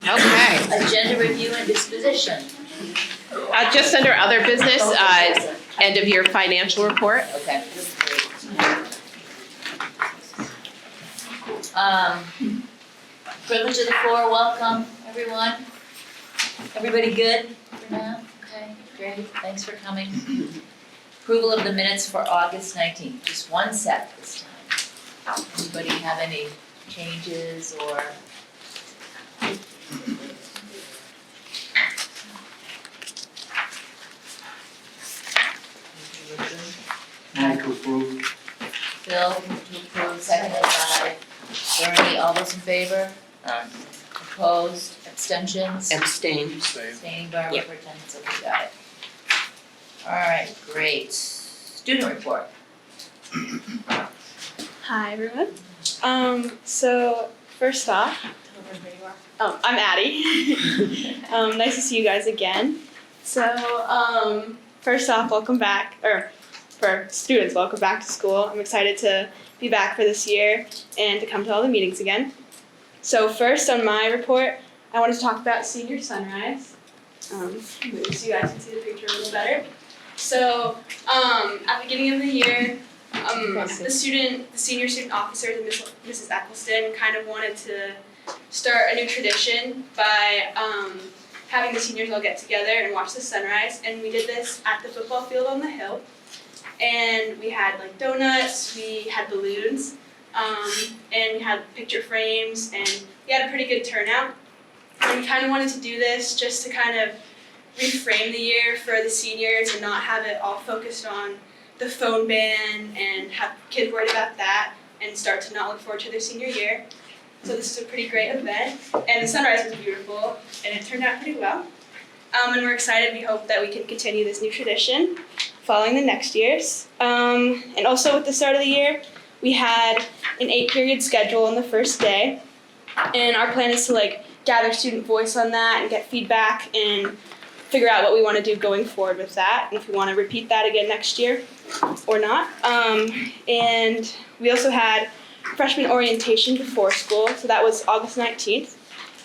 Okay. Agenda review and disposition. Just under other business, end of year financial report. Okay. Privilege of the floor, welcome, everyone. Everybody good for now? Okay, great, thanks for coming. Approval of the minutes for August 19th, just one set this time. Anybody have any changes or? Move to approve. Phil, move to approve, seconded by Bernie, all those in favor? Opposed, abstentions? Abstain. Abstaining, Barbara, Yep. for attendance, okay, got it. Alright, great. Student report. Hi everyone. So first off, tell everybody who you are. I'm Addie. Nice to see you guys again. So first off, welcome back, or for students, welcome back to school. I'm excited to be back for this year and to come to all the meetings again. So first on my report, I wanted to talk about senior sunrise. Move so you guys can see the picture a little better. So at the beginning of the year, the senior student officers and Mrs. Eccleston kind of wanted to start a new tradition by having the seniors all get together and watch the sunrise. And we did this at the football field on the hill. And we had like donuts, we had balloons, and we had picture frames, and we had a pretty good turnout. And we kind of wanted to do this just to kind of reframe the year for the seniors and not have it all focused on the phone ban and have kids worried about that and start to not look forward to their senior year. So this is a pretty great event, and the sunrise was beautiful, and it turned out pretty well. And we're excited. We hope that we can continue this new tradition following the next years. And also with the start of the year, we had an 8-period schedule on the first day, and our plan is to gather student voice on that and get feedback and figure out what we want to do going forward with that, and if we want to repeat that again next year or not. And we also had freshman orientation before school, so that was August 19th.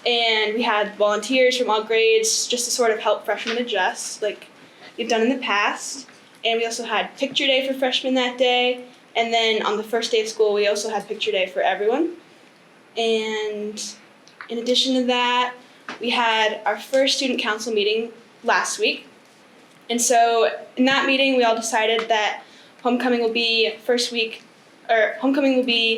And we had volunteers from all grades just to sort of help freshmen adjust, like we've done in the past. And we also had picture day for freshmen that day. And then on the first day of school, we also had picture day for everyone. And in addition to that, we had our first student council meeting last week. And so in that meeting, we all decided that homecoming will be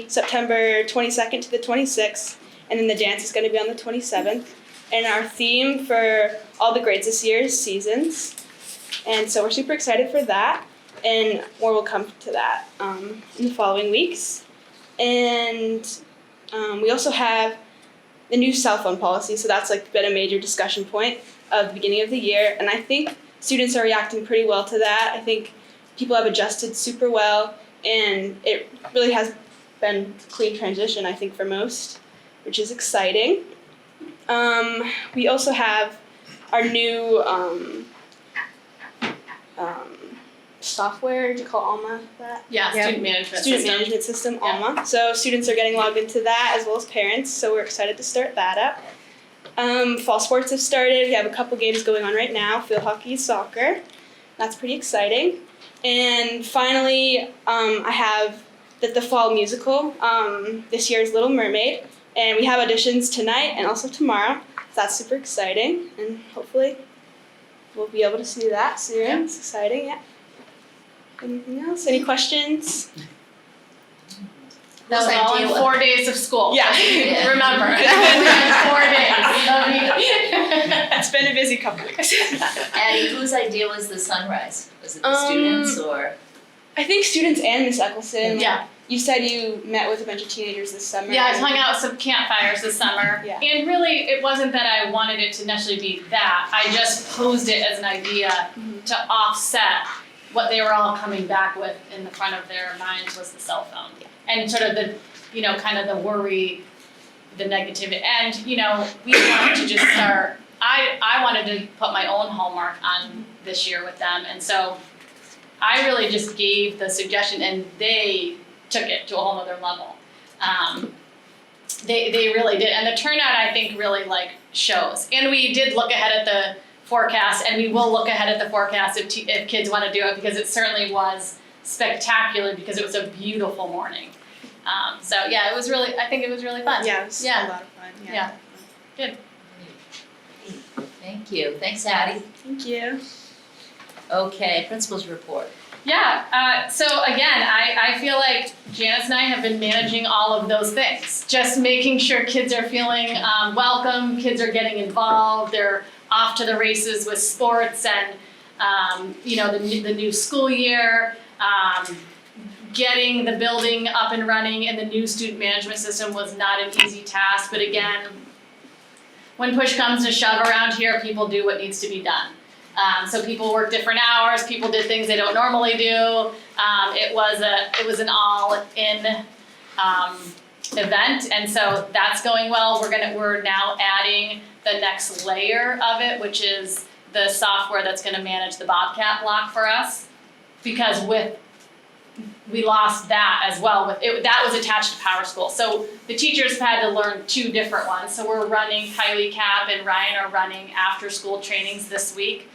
September 22nd to the 26th. And then the dance is going to be on the 27th. And our theme for all the grades this year is seasons. And so we're super excited for that. And more will come to that in the following weeks. And we also have the new cell phone policy. So that's been a major discussion point of the beginning of the year. And I think students are reacting pretty well to that. I think people have adjusted super well. And it really has been a clean transition, I think, for most, which is exciting. We also have our new software. Do you call Alma that? Yeah, student management System, Alma. So students are getting logged into that as well as parents, so we're excited to start that up. Fall sports have started. We have a couple games going on right now, field hockey, soccer. That's pretty exciting. And finally, I have the fall musical. This year's Little Mermaid. And we have auditions tonight and also tomorrow. So that's super exciting. And hopefully we'll be able to see that soon. Yeah. It's exciting, yeah. Anything else? Any questions? That was all in 4 days of school. Yeah. Remember, it's been 4 days. It's been a busy couple weeks. Addie, whose idea was the sunrise? Was it the students or? I think students and Miss Eccleston. Yeah. You said you met with a bunch of teenagers this summer. Yeah, I hung out with some campfires this summer. Yeah. And really, it wasn't that I wanted it to necessarily be that. I just posed it as an idea to offset what they were all coming back with in the front of their minds was the cell phone. And sort of the, kind of the worry, the negativity. And, we wanted to just start, I wanted to put my own homework on this year with them. And so I really just gave the suggestion and they took it to a whole other level. They really did, and the turnout I think really like shows. And we did look ahead at the forecast, and we will look ahead at the forecast if kids want to do it, because it certainly was spectacular because it was a beautiful morning. So yeah, I think it was really fun. Yeah, it was Yeah. a lot of fun. Yeah. Definitely. Thank you. Thanks, Addie. Thank you. Okay, principal's report. Yeah, so again, I feel like Janice and I have been managing all of those things. Just making sure kids are feeling welcome, kids are getting involved, they're off to the races with sports and, the new school year, getting the building up and running and the new student management system was not an easy task, but again, when push comes to shove around here, people do what needs to be done. So people work different hours, people did things they don't normally do. It was an all-in event, and so that's going well. We're now adding the next layer of it, which is the software that's gonna manage the Bobcat block for us. Because we lost that as well. That was attached to Power School. So the teachers have had to learn 2 different ones. So we're running, Kylie Cap and Ryan are running after school trainings this week.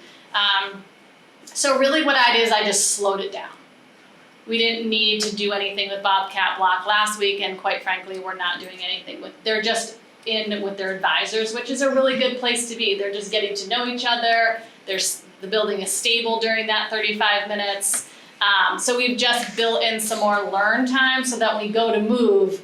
So really what I did is I just slowed it down. We didn't need to do anything with Bobcat Block last week, and quite frankly, we're not doing anything they're just in with their advisors, which is a really good place to be. They're just getting to know each other. The building is stable during that 35 minutes. So we've just built in some more learn time so that when we go to move,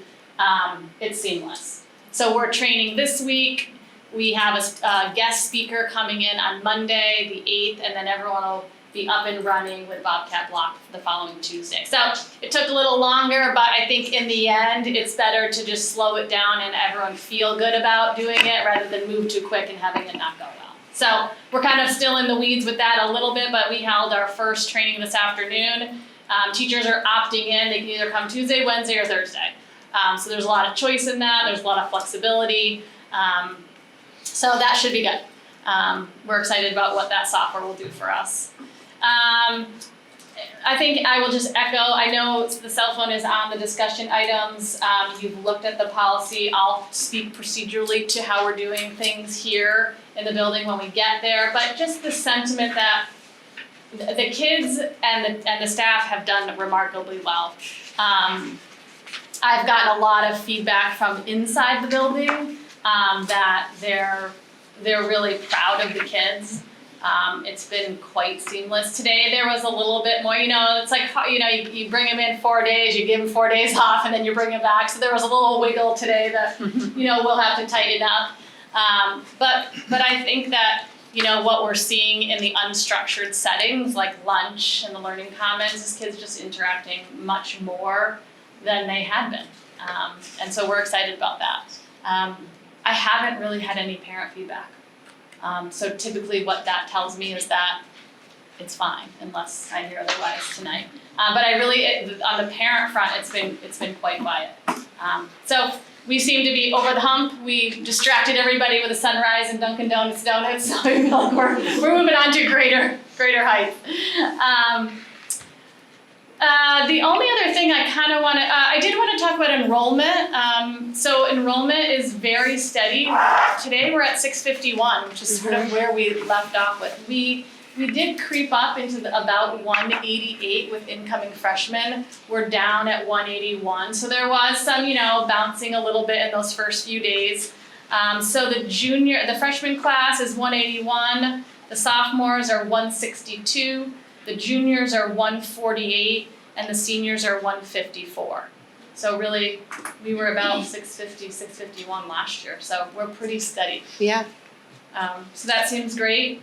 it's seamless. So we're training this week. We have a guest speaker coming in on Monday, the 8th, and then everyone will be up and running with Bobcat Block the following Tuesday. So it took a little longer, but I think in the end, it's better to just slow it down and everyone feel good about doing it rather than move too quick and having it not go well. So we're kind of still in the weeds with that a little bit, but we held our first training this afternoon. Teachers are opting in. They can either come Tuesday, Wednesday, or Thursday. So there's a lot of choice in that. There's a lot of flexibility. So that should be good. We're excited about what that software will do for us. I think I will just echo, I know the cell phone is on the discussion items. You've looked at the policy. I'll speak procedurally to how we're doing things here in the building when we get there, but just the sentiment that the kids and the staff have done remarkably well. I've gotten a lot of feedback from inside the building that they're really proud of the kids. It's been quite seamless. Today there was a little bit more, it's like, you bring them in 4 days, you give them 4 days off, and then you bring them back. So there was a little wiggle today that, we'll have to tighten up. But I think that, what we're seeing in the unstructured settings like lunch and the learning commons is kids just interacting much more than they had been. And so we're excited about that. I haven't really had any parent feedback. So typically what that tells me is that it's fine, unless I hear otherwise tonight. But on the parent front, it's been quite quiet. So we seem to be over the hump. We distracted everybody with a sunrise and Dunkin' Donuts, so I feel like we're moving on to greater heights. The only other thing I did want to talk about enrollment. So enrollment is very steady. Today we're at 651, which is sort of where we left off with. We did creep up into about 188 with incoming freshmen. We're down at 181. So there was some, bouncing a little bit in those first few days. So the freshman class is 181. The sophomores are 162. The juniors are 148, and the seniors are 154. So really, we were about 650, 651 last year, so we're pretty steady. Yeah. So that seems great.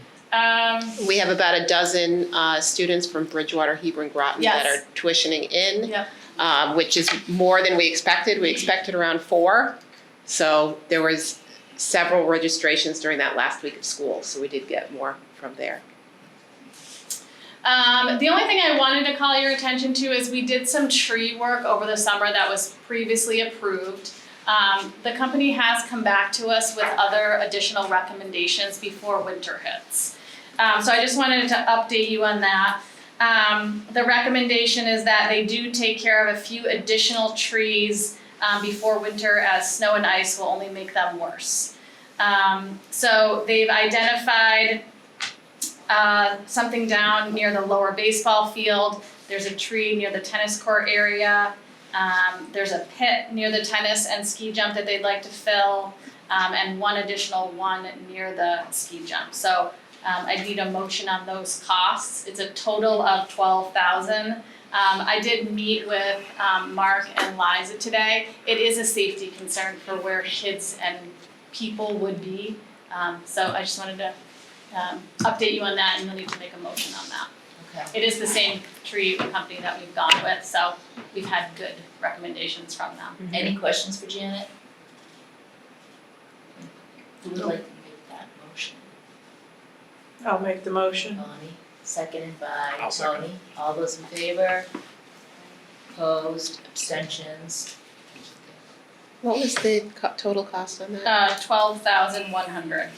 We have about a dozen students from Bridgewater, Hebron, Groton that are tuitioning in, which is more than we expected. We expected around 4. So there was several registrations during that last week of school, so we did get more from there. The only thing I wanted to call your attention to is we did some tree work over the summer that was previously approved. The company has come back to us with other additional recommendations before winter hits. So I just wanted to update you on that. The recommendation is that they do take care of a few additional trees before winter, as snow and ice will only make them worse. So they've identified something down near the lower baseball field. There's a tree near the tennis court area. There's a pit near the tennis and ski jump that they'd like to fill, and one additional one near the ski jump. So I need a motion on those costs. It's a total of $12,000. I did meet with Mark and Liza today. It is a safety concern for where kids and people would be. So I just wanted to update you on that, and you'll need to make a motion on that. Okay. It is the same tree company that we've gone with, so we've had good recommendations from them. Any questions for Janet? Who would like to make that motion? I'll make the motion. Bonnie, seconded by I'll second. Tony. All those in favor? Opposed, abstentions? What was the total cost on that? $12,100.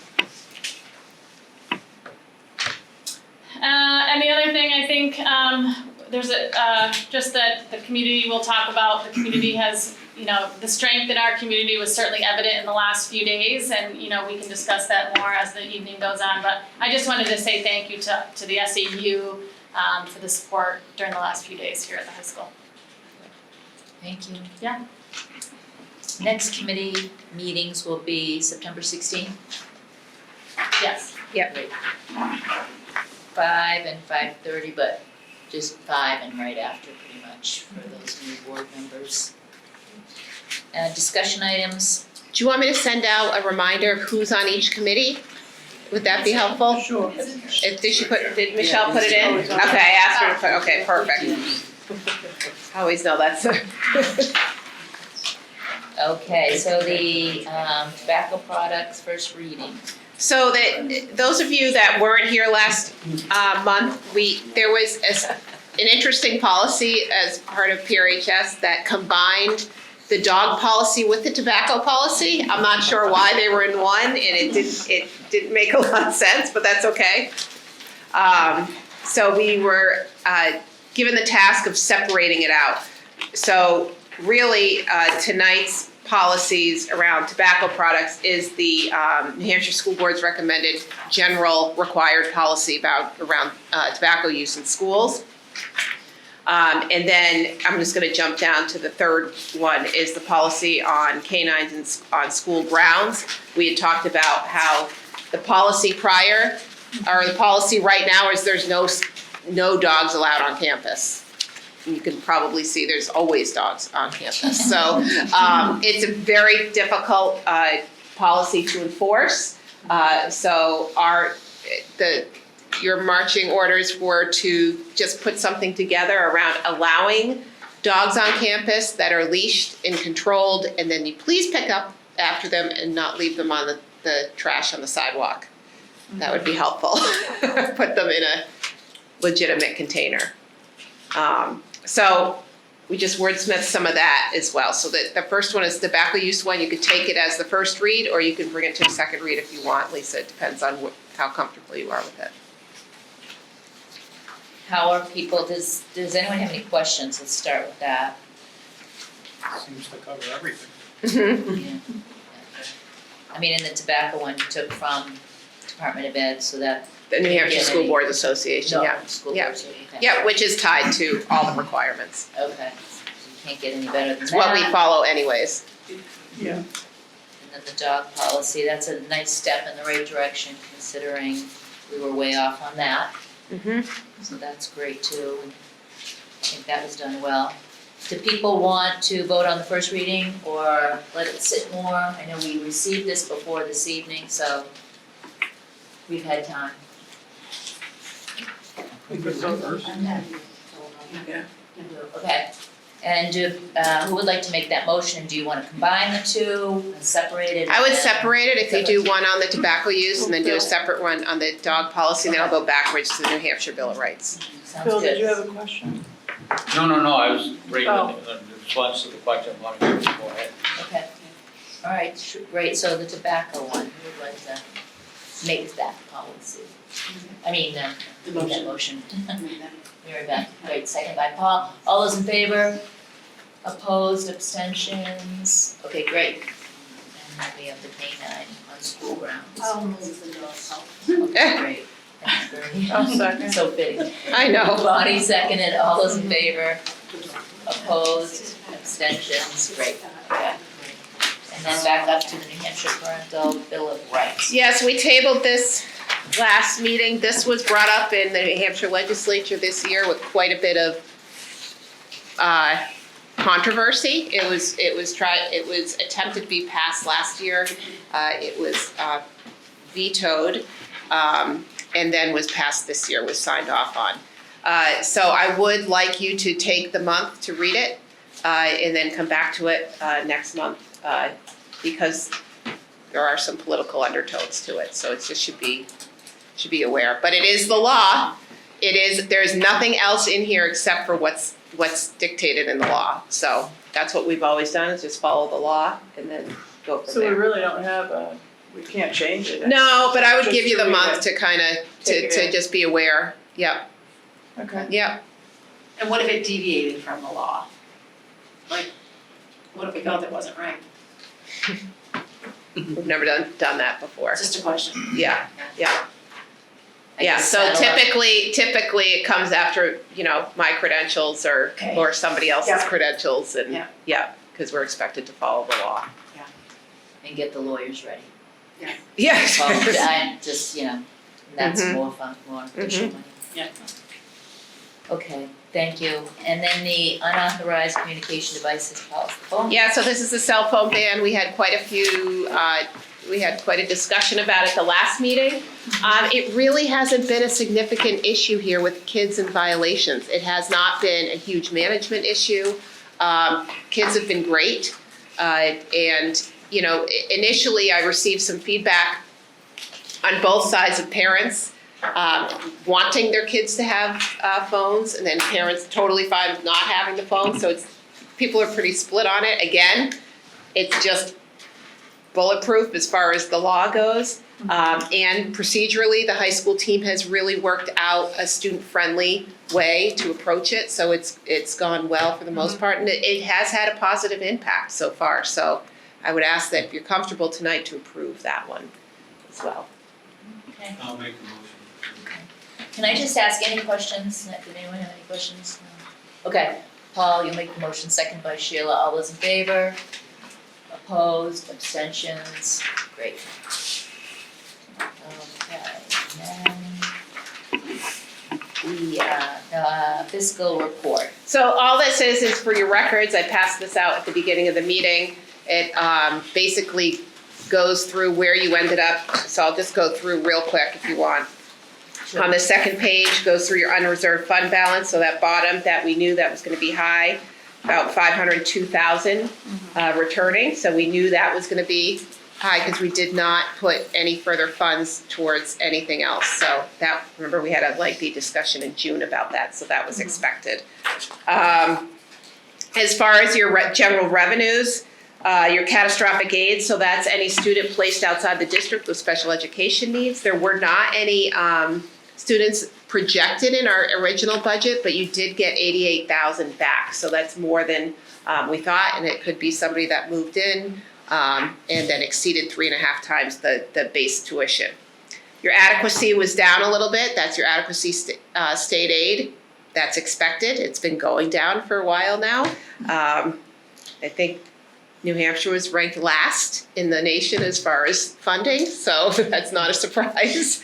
And the other thing, I think, there's just that the community will talk about, the community has, the strength in our community was certainly evident in the last few days, and, we can discuss that more as the evening goes on, but I just wanted to say thank you to the SAU for the support during the last few days here at the high school. Thank you. Yeah. Next committee meetings will be September 16th. Yes. Great. 5 and 5:30, but just 5 and right after pretty much for those new board members. Discussion items, Do you want me to send out a reminder of who's on each committee? Would that be helpful? Sure. Did Michelle put it in? Okay, I asked her to put, okay, perfect. I always know that's okay, so the tobacco products first reading. So that, those of you that weren't here last month, there was an interesting policy as part of PRHS that combined the dog policy with the tobacco policy. I'm not sure why they were in one, and it didn't make a lot of sense, but that's okay. So we were given the task of separating it out. So really, tonight's policies around tobacco products is the New Hampshire School Board's recommended general required policy around tobacco use in schools. And then I'm just gonna jump down to the third one is the policy on canines on school grounds. We had talked about how the policy prior, or the policy right now is there's no dogs allowed on campus. You can probably see there's always dogs on campus. So it's a very difficult policy to enforce. So your marching orders were to just put something together around allowing dogs on campus that are leashed and controlled, and then you please pick up after them and not leave them on the trash on the sidewalk. That would be helpful. Put them in a legitimate container. So we just wordsmithed some of that as well. So the first one is tobacco use one. You could take it as the first read, or you can bring it to a second read if you want. Lisa, it depends on how comfortable you are with it. How are people, does anyone have any questions? Let's start with that. Seems to cover everything. Yeah. I mean, in the tobacco one, you took from Department of Ed, so that. The New Hampshire Yeah, School any- Boards Association, yeah. School Yeah. boards, okay. Yeah, which is tied to all the requirements. Okay, so you can't get any better than that. It's what we follow anyways. Yeah. And then the dog policy, that's a nice step in the right direction considering we were way off on that. So that's great too, and I think that was done well. Do people want to vote on the first reading or let it sit more? I know we received this before this evening, so we've had time. We could go first. Okay, and who would like to make that motion? Do you wanna combine the two, separate it? I would separate it if you do one on the tobacco use and then do a separate one on the dog policy, then I'll go backwards to the New Hampshire Bill of Rights. Sounds Bill, good. did you have a question? No, I was reading the response to the question, wanted to go ahead. Okay, all right, great, so the tobacco one, who would like to make that policy? I mean, make that motion. Mary Beth, great, second by Paul, all those in favor? Opposed, abstentions, okay, great. And then we have the canine on school grounds. I'll move the dog out. Okay, great, thanks, Bernie. I'll second. So fitting. I know. Bonnie seconded, all those in favor? Opposed, abstentions, great, okay. And then back up to the New Hampshire Parental Bill of Rights. Yes, we tabled this last meeting. This was brought up in the New Hampshire legislature this year with quite a bit of controversy. It was attempted to be passed last year. It was vetoed, and then was passed this year, was signed off on. So I would like you to take the month to read it, and then come back to it next month, because there are some political undertones to it, so it just should be aware. But it is the law. There's nothing else in here except for what's dictated in the law. So that's what we've always done, is just follow the law and then go from So we there. really don't have we can't change it. No, but I would Just give you to the read month it. to kind of, Take it to in. just be aware. Yep, Okay. yep. And what if it deviated from the law? Like, what if we felt it wasn't right? We've never done that before. Just a question. Yeah, yeah. I Yeah, guess so that'll- typically it comes after, my credentials or Okay. somebody else's Yeah. credentials and, Yeah. yeah, because we're expected to follow the law. And get the lawyers ready. Yes. Well, I just, that's Mhm. more fun, more official money. Yeah. Okay, thank you. And then the unauthorized communication devices policy. Oh, Yeah, so this is the cell phone ban. We had quite a discussion about it the last meeting. It really hasn't been a significant issue here with kids and violations. It has not been a huge management issue. Kids have been great. And, initially I received some feedback on both sides of parents wanting their kids to have phones, and then parents totally fine with not having the phone. So people are pretty split on it. Again, it's just bulletproof as far as the law goes. And procedurally, the high school team has really worked out a student-friendly way to approach it. So it's gone well for the most part, and it has had a positive impact so far. So I would ask that if you're comfortable tonight to approve that one as well. okay. I'll make the motion. Can I just ask any questions? Did anyone have any questions? No. Okay, Paul, you'll make the motion, second by Sheila. All those in favor? Opposed, abstentions, great. Okay, and then the fiscal report. So all this is for your records. I passed this out at the beginning of the meeting. It basically goes through where you ended up. So I'll just go through real quick if you want. On the second page, goes through your unreserved fund balance. So that bottom that we knew that was going to be high, about 502,000 returning. So we knew that was going to be high because we did not put any further funds towards anything else. So that, remember, we had a lengthy discussion in June about that, so that was expected. As far as your general revenues, your catastrophic aid, so that's any student placed outside the district with special education needs. There were not any students projected in our original budget, but you did get 88,000 back. So that's more than we thought, and it could be somebody that moved in and then exceeded 3.5 times the base tuition. Your adequacy was down a little bit. That's your adequacy state aid. That's expected. It's been going down for a while now. I think New Hampshire was ranked last in the nation as far as funding, so that's not a surprise.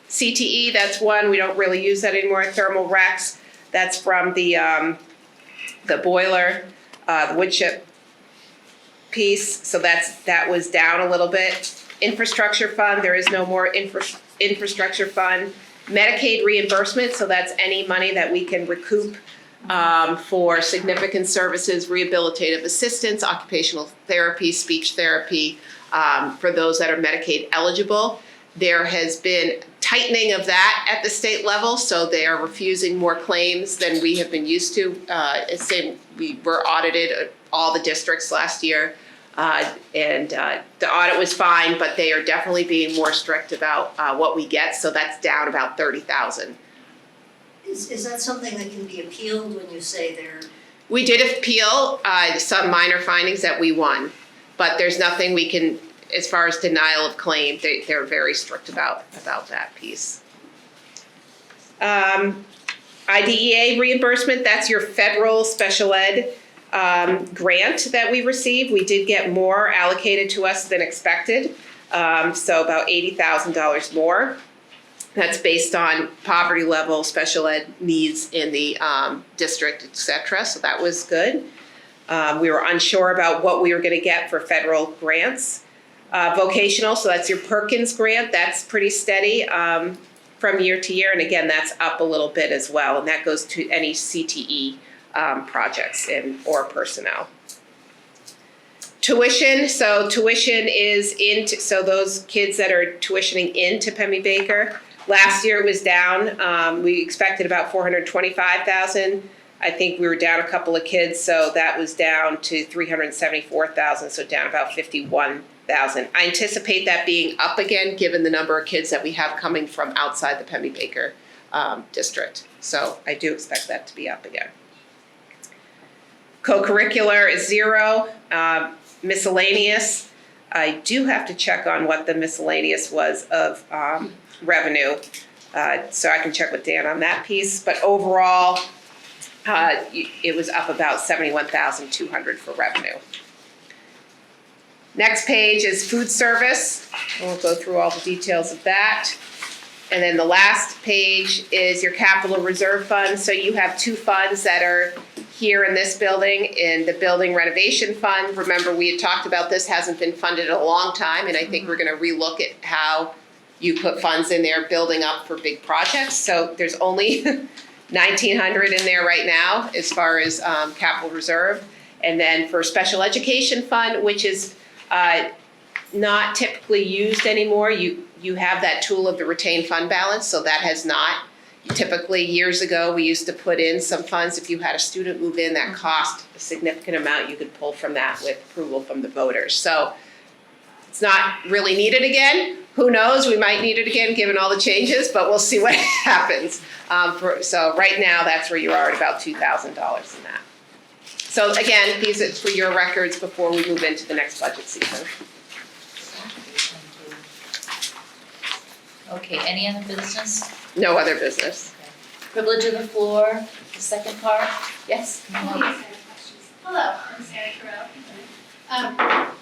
CTE, that's one, we don't really use that anymore. Thermal Rex, that's from the boiler, the wood chip piece, so that was down a little bit. Infrastructure fund, there is no more infrastructure fund. Medicaid reimbursement, so that's any money that we can recoup for significant services, rehabilitative assistance, occupational therapy, speech therapy, for those that are Medicaid eligible. There has been tightening of that at the state level, so they are refusing more claims than we have been used to. We were audited all the districts last year, and the audit was fine, but they are definitely being more strict about what we get, so that's down about 30,000. Is that something that can be appealed when you say they're We did appeal some minor findings that we won, but there's nothing we can, as far as denial of claim, they're very strict about that piece. IDEA reimbursement, that's your federal special ed grant that we received. We did get more allocated to us than expected, so about $80,000 more. That's based on poverty level, special ed needs in the district, et cetera, so that was good. We were unsure about what we were gonna get for federal grants. Vocational, so that's your Perkins grant, that's pretty steady from year to year, and again, that's up a little bit as well, and that goes to any CTE projects or personnel. Tuition, so tuition is so those kids that are tuitioning into Pemi-Baker, last year it was down. We expected about 425,000. I think we were down a couple of kids, so that was down to 374,000, so down about 51,000. I anticipate that being up again, given the number of kids that we have coming from outside the Pemi-Baker district. So I do expect that to be up again. Co-curricular is 0. Miscellaneous, I do have to check on what the miscellaneous was of revenue, so I can check with Dan on that piece. But overall, it was up about $71,200 for revenue. Next page is food service. We'll go through all the details of that. And then the last page is your capital reserve fund. So you have 2 funds that are here in this building. In the building renovation fund, remember we had talked about this, hasn't been funded in a long time, and I think we're gonna relook at how you put funds in there building up for big projects. So there's only $1,900 in there right now as far as capital reserve. And then for special education fund, which is not typically used anymore, you have that tool of the retained fund balance, so that has not. Typically, years ago, we used to put in some funds. If you had a student move in that cost a significant amount, you could pull from that with approval from the voters. So it's not really needed again. Who knows, we might need it again given all the changes, but we'll see what happens. So right now, that's where you are at about $2,000 in that. So again, these are for your records before we move into the next budget season. Okay, any other business? No other business. Privilege of the floor, the second part, yes? Hello, I'm Sarah Terrell.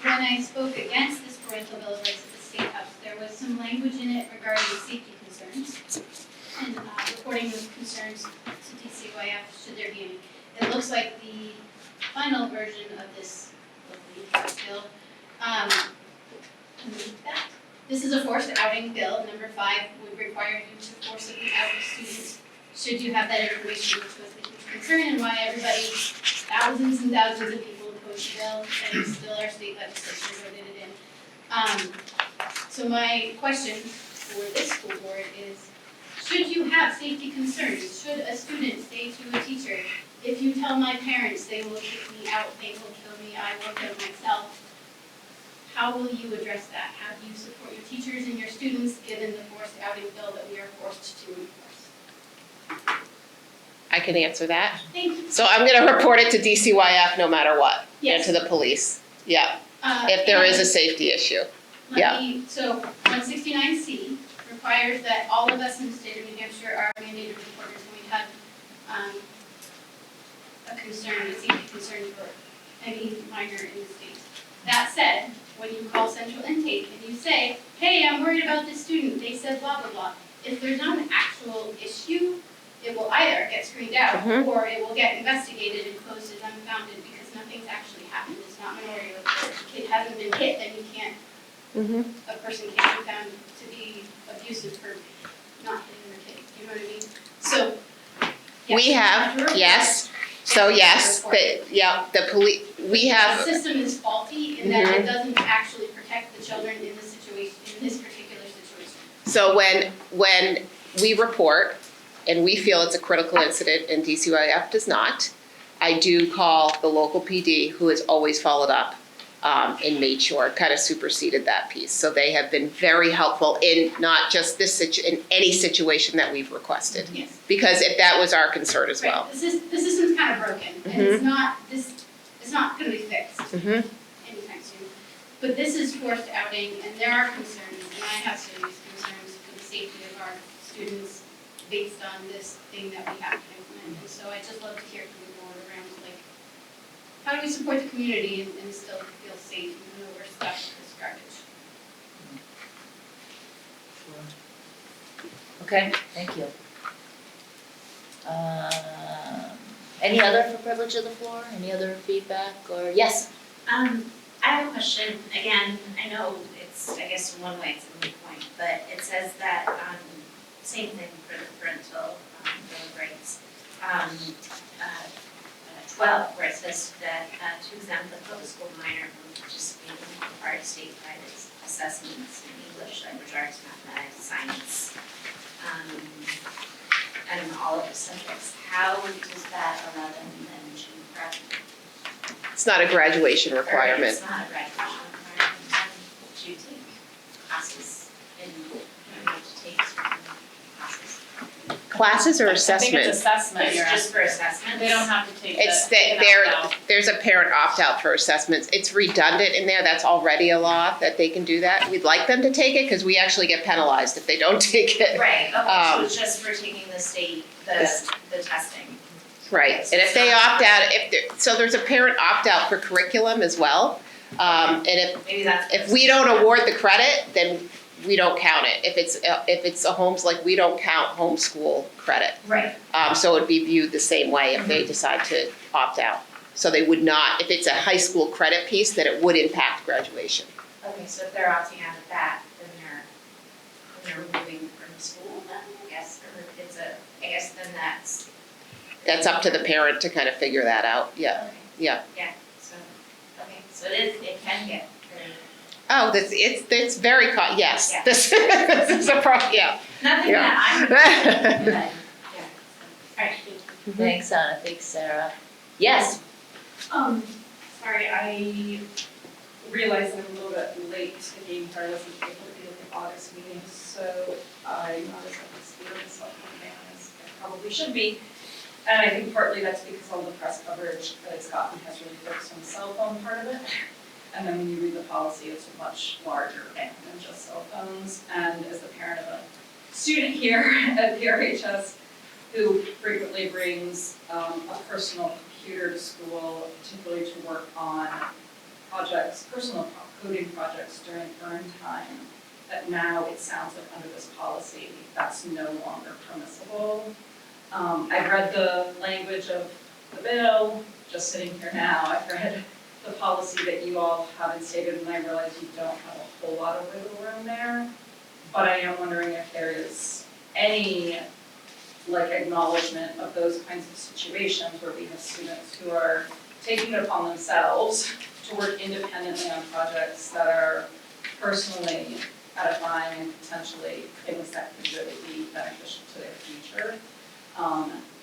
When I spoke against this parental bill of rights at the State House, there was some language in it regarding safety concerns and reporting those concerns to DCYF should there be any. It looks like the final version of this bill, this is a forced outing bill. Number 5 would require you to forcibly out students should you have that information, which was the huge concern and why everybody, thousands and thousands of people opposed the bill, and still our state legislature voted it in. So my question for this school board is, should you have safety concerns? Should a student say to a teacher, if you tell my parents, they will kick me out, they will kill me, I will kill myself? How will you address that? How do you support your teachers and your students given the forced outing bill that we are forced to enforce? I can answer that. Thank you. So I'm gonna report it to DCYF no matter what, Yes. and to the police. Yeah, if there is a safety issue. So 169C requires that all of us in the state of New Hampshire are mandated reporters when we have a concern, a safety concern for any minor in the state. That said, when you call central intake and you say, hey, I'm worried about this student, they said blah, blah, blah. If there's not an actual issue, it will either get screened out or it will get investigated and closed as unfounded because nothing's actually happened. It's not minority report. If the kid hasn't been hit, then you can't, a person can't be found to be abusive for not hitting their kid. You know what I mean? So, yes, We you have, to report. yes, so yes, the police, we The have, system is faulty in that it doesn't actually protect the children in this situation, in this particular situation. so when we report and we feel it's a critical incident and DCYF does not, I do call the local PD who has always followed up. and made sure it kind of superseded that piece. So they have been very helpful in not just in any situation that we've requested. Yes. Because if that was our concern as well. Right, the system's kind of broken, and it's not gonna be fixed Mhm. anytime soon. But this is forced outing, and there are concerns, and I have serious concerns for the safety of our students based on this thing that we have to implement. And so I'd just love to hear from the board around, like, how do we support the community and still feel safe even though we're stuck with this garbage? Okay, thank you. Any other for privilege of the floor? Any other feedback or, yes? I have a question, again, I know it's, I guess in one way it's a moot point, but it says that, same thing for the parental, bill of rights. 12, where it says that, to exempt the public school minor from participating in required state-guided assessments in English, language arts, mathematics, science, and all of the subjects, how does that allow them then to graduate? It's not a graduation Or requirement. it's not a graduation requirement, then do you take classes in, you have to take certain classes? Classes or I think it's assessment? assessment, It's you're just for assessments? They don't have to take It's the, that there's a parent opt-out for assessments. It's redundant in there. That's already a law that they can do that. We'd like them to take it because we actually get penalized if they don't take it. Right, okay, so it's just for taking the state, the testing. Right, Okay, so and if it's they not- opt out, so there's a parent opt-out for curriculum as well. And Maybe that's. if we don't award the credit, then we don't count it. If it's a homes, like, we don't count homeschool credit. Right, So it'd be viewed the same way if they decide to opt out. So they would not, if it's a high school credit piece, that it would impact graduation. okay, so if they're opting out of that, then they're moving from school then, I guess, or it's I guess then that's. That's up to the parent to kind of figure that out, yeah, Okay. yeah. Yeah, so, okay, so it can get very, Oh, it's very, yes, Yeah. this is a problem, yeah. nothing Yeah. that I'm, but, yeah, so, alright, Thanks, Anna, thanks, Sarah. Yes, Sorry, I realized I'm a little bit late to the game, I wasn't able to be at the August meeting, so I'm not as up to speed on the cell phone ban as I probably should be. And I think partly that's because all the press coverage that it's gotten has really focused on the cell phone part of it. And then when you read the policy, it's a much larger ban than just cell phones. And as the parent of a student here at PRHS, who frequently brings a personal computer to school, particularly to work on projects, personal coding projects during earn time, that now it sounds like under this policy, that's no longer permissible. I've read the language of the bill, just sitting here now, I've read the policy that you all have instated, and I realize you don't have a whole lot of wiggle room there. But I am wondering if there is any acknowledgement of those kinds of situations where we have students who are taking it upon themselves to work independently on projects that are personally edifying and potentially things that could really be beneficial to their future.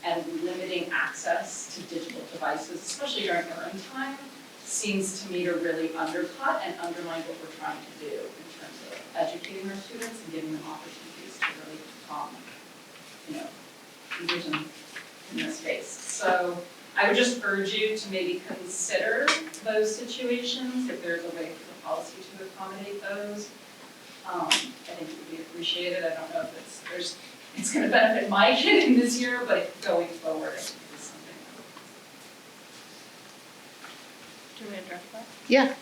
And limiting access to digital devices, especially during earn time, seems to me to really undercut and undermine what we're trying to do in terms of educating our students and giving them opportunities to really become, leaders in this space. So I would just urge you to maybe consider those situations, if there's a way for the policy to accommodate those. I think it would be appreciated. I don't know if it's gonna benefit my kid in this year, but if going forward, I think it's something. Do we address that?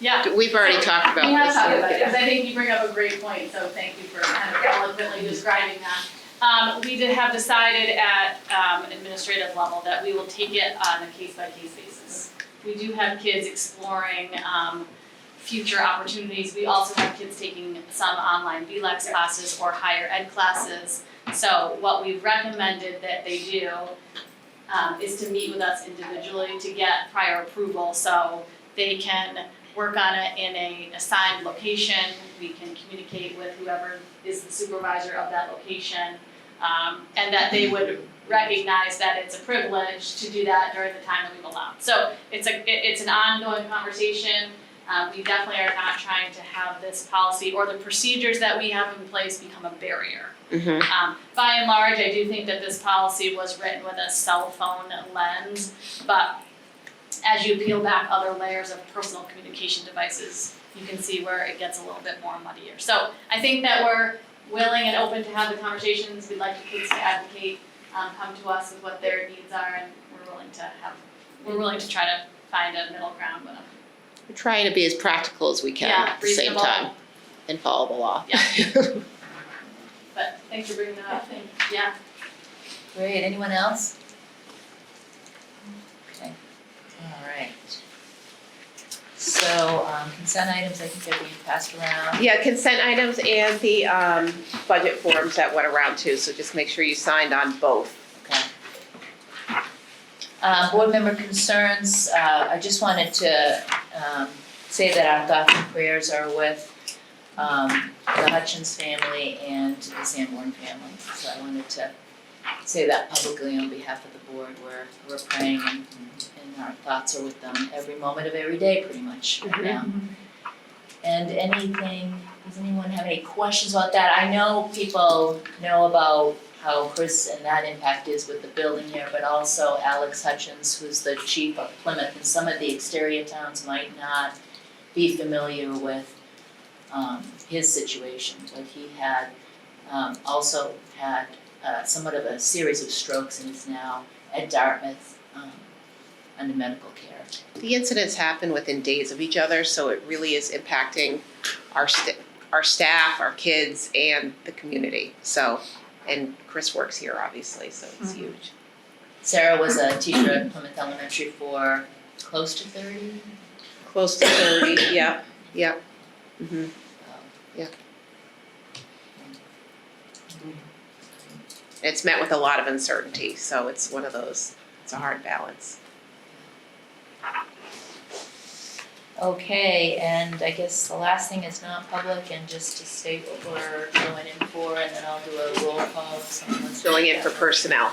Yeah. We've already talked about this. We have talked about it, yeah. because I think you bring up a great point, so thank you for kind of eloquently describing that. We have decided at administrative level that we will take it on a case-by-case basis. We do have kids exploring future opportunities. We also have kids taking some online VLEX classes or higher ed classes. So what we've recommended that they do is to meet with us individually to get prior approval, so they can work on it in an assigned location. We can communicate with whoever is the supervisor of that location, and that they would recognize that it's a privilege to do that during the time that we've allowed. So it's an ongoing conversation. We definitely are not trying to have this policy or the procedures that we have in place become a barrier. By and large, I do think that this policy was written with a cell phone lens, but as you peel back other layers of personal communication devices, you can see where it gets a little bit more muddier. So I think that we're willing and open to have the conversations. We'd like the kids to advocate, come to us with what their needs are, and we're willing to try to find a middle ground with them. We're trying to be as practical as we can at the same reasonable. time and follow the law. Yeah. But thanks for bringing that up. Yeah. Great, anyone else? Okay, all right. So, consent items, I think they're being passed around. Yeah, consent items and the budget forms that went around too, so just make sure you signed on both. Okay. Board member concerns, I just wanted to say that our thoughts and prayers are with the Hutchins family and the Sanborn family. So I wanted to say that publicly on behalf of the board. We're praying and our thoughts are with them every moment of every day pretty much right now. And does anyone have any questions about that? I know people know about how Chris and that impact is with the building here, but also Alex Hutchins, who's the chief of Plymouth, and some of the exterior towns might not be familiar with his situation, but he had also had somewhat of a series of strokes and is now at Dartmouth under medical care. The incidents happen within days of each other, so it really is impacting our staff, our kids, and the community. So, and Chris works here obviously, so it's huge. Sarah was a teacher at Plymouth Elementary for close to 30. Close to 30, yeah. Mm-hmm. Yeah. It's met with a lot of uncertainty, so it's one of those, it's a hard balance. Okay, and I guess the last thing is non-public, and just to state what we're going in for, and then I'll do a roll call if someone wants to. Going in for personnel.